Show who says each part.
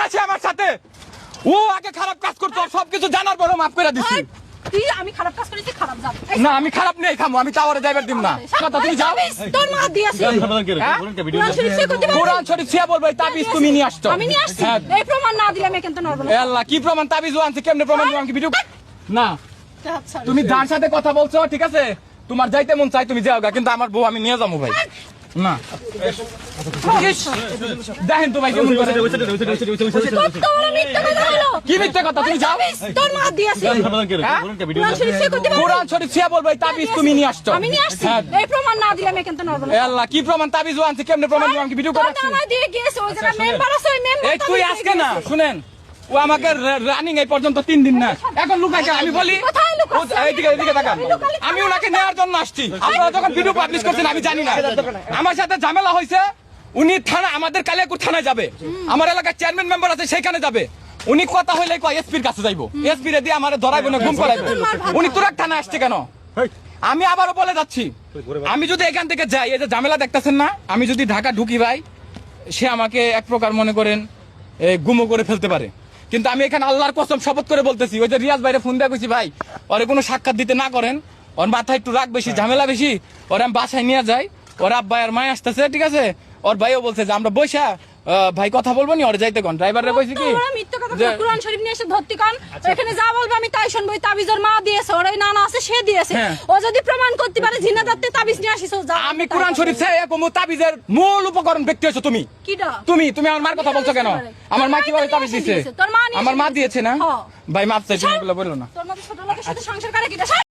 Speaker 1: আছে আমার সাথে, ও আগে খারাপ কাজ করতো, সবকিছু জানার পরও মাফ করে দিছি।
Speaker 2: তুই আমি খারাপ কাজ করেছি, খারাপ যাব
Speaker 1: না আমি খারাপ নেই খামো, আমি টাওয়ারে যাইবার দিম না। কথা তুমি যাও।
Speaker 2: তোর মা দিয়েছে কোরআন শরীফ সে করতে পারবি?
Speaker 1: কোরআন শরীফ ছিয়া বলবো, এই তাবিজ তুমি নিয়ে আসছো।
Speaker 2: আমি নিয়ে আসছি,
Speaker 1: হ্যাঁ।
Speaker 2: এই প্রমাণ না দিলে আমি কিন্তু নড়ব না।
Speaker 1: এ আল্লাহ, কি প্রমাণ? তাবিজ আনছে, কেমনে প্রমাণ দিব? আমাকে ভিডিও না।
Speaker 2: আচ্ছা
Speaker 1: তুমি যার সাথে কথা বলছো ঠিক আছে, তোমার যাইতে মন চাই তুমি যাও গা, কিন্তু আমার বউ আমি নিয়ে যাবো ভাই। না ইস, দেখেন তো ভাই কেমন করে।
Speaker 2: কত বড় মিথ্যা কথা হলো।
Speaker 1: কি মিথ্যে কথা? তুমি যাও।
Speaker 2: তোর মা দিয়েছে কোরআন শরীফ সে করতে পারবি?
Speaker 1: কোরআন শরীফ ছিয়া বলবো, এই তাবিজ তুমি নিয়ে আসছো।
Speaker 2: আমি নিয়ে আসছি,
Speaker 1: হ্যাঁ।
Speaker 2: এই প্রমাণ না দিলে আমি কিন্তু নড়ব না।
Speaker 1: এ আল্লাহ, কি প্রমাণ? তাবিজ আনছে, কেমনে প্রমাণ দিব? আমাকে ভিডিও
Speaker 2: তোর
Speaker 1: করাচ্ছি।
Speaker 2: নানা দিয়ে গিয়েছে, ওই জায়গা মেম্বার আছে, ওই মেম্বার
Speaker 1: এই তুই আজকে না শুনেন, ও আমাকে রানিং এই পর্যন্ত 3 দিন না, এখন লুকাই কেন? আমি বলি
Speaker 2: কোথায় লুকাচ্ছ?
Speaker 1: এইদিকে তাকান। আমি ওনাকে নেওয়ার জন্য আসছি, আপনারা যখন ভিডিও পাবলিশ করছেন আমি জানি না। আমার সাথে ঝামেলা হয়েছে, উনি থানা, আমাদের কালিয়াকুর থানায় যাবে, আমার এলাকার চেয়ারম্যান মেম্বার আছে সেখানে যাবে। উনি কথা হইলে কয় এসপির কাছে যাইবো, এসপি রে দিয়ে আমারে ধরাইবো না, গুম করাইবো। উনি তুরাক থানায় আসছে কেন? আমি আবারও বলে যাচ্ছি, আমি যদি এখান থেকে যাই, এই যে ঝামেলা দেখতেছেন না, আমি যদি ঢাকা ঢুকি ভাই, সে আমাকে এক প্রকার মনে করেন গুমো করে ফেলতে পারে। কিন্তু আমি এখানে আল্লাহর কসম শপথ করে বলতেছি, ওই যে রিয়াজ ভাইরে ফোন দিয়ে কইছি, ভাই ওরে কোনো সাক্ষাৎ দিতে না করেন, ওর মাথায় একটু রাগ বেশি, ঝামেলা বেশি, ওরে আমি বাসায় নিয়ে যাই, ওর আব্বা আর মায় আসতেছে ঠিক আছে। ওর ভাইও বলছে যে আমরা বৈশা ভাই কথা বলবো নি, ওর যাইতে কোন ড্রাইভাররা কইছি কি
Speaker 2: তোরা মিথ্যা কথা বল, কোরআন শরীফ নিয়ে এসে ধরতি কোন? এখানে যা বলবে আমি তাই শুনবো। তাবিজের মা দিয়েছে, ওর ওই নানা আছে সে দিয়েছে।
Speaker 1: হ্যাঁ।
Speaker 2: ও যদি প্রমাণ করতে পারে জিনা দত্তে তাবিজ নিয়ে আসিস, ও যা।
Speaker 1: আমি কোরআন শরীফ চাই কোন তাবিজের মূল উপকরণ ব্যক্তি হচ্ছে তুমি।
Speaker 2: কিডা?
Speaker 1: তুমি আমার মার কথা বলছো কেন? আমার মা কিভাবে তাবিজ দিয়েছে?
Speaker 2: তোর মা নিয়ে
Speaker 1: আমার মা দিয়েছে না?
Speaker 2: হ্যাঁ।
Speaker 1: ভাই মাপ চাই, তুমি এগুলো বললো না।
Speaker 2: তোর মতো ছোট লোকের সাথে সংসার করে কিডা?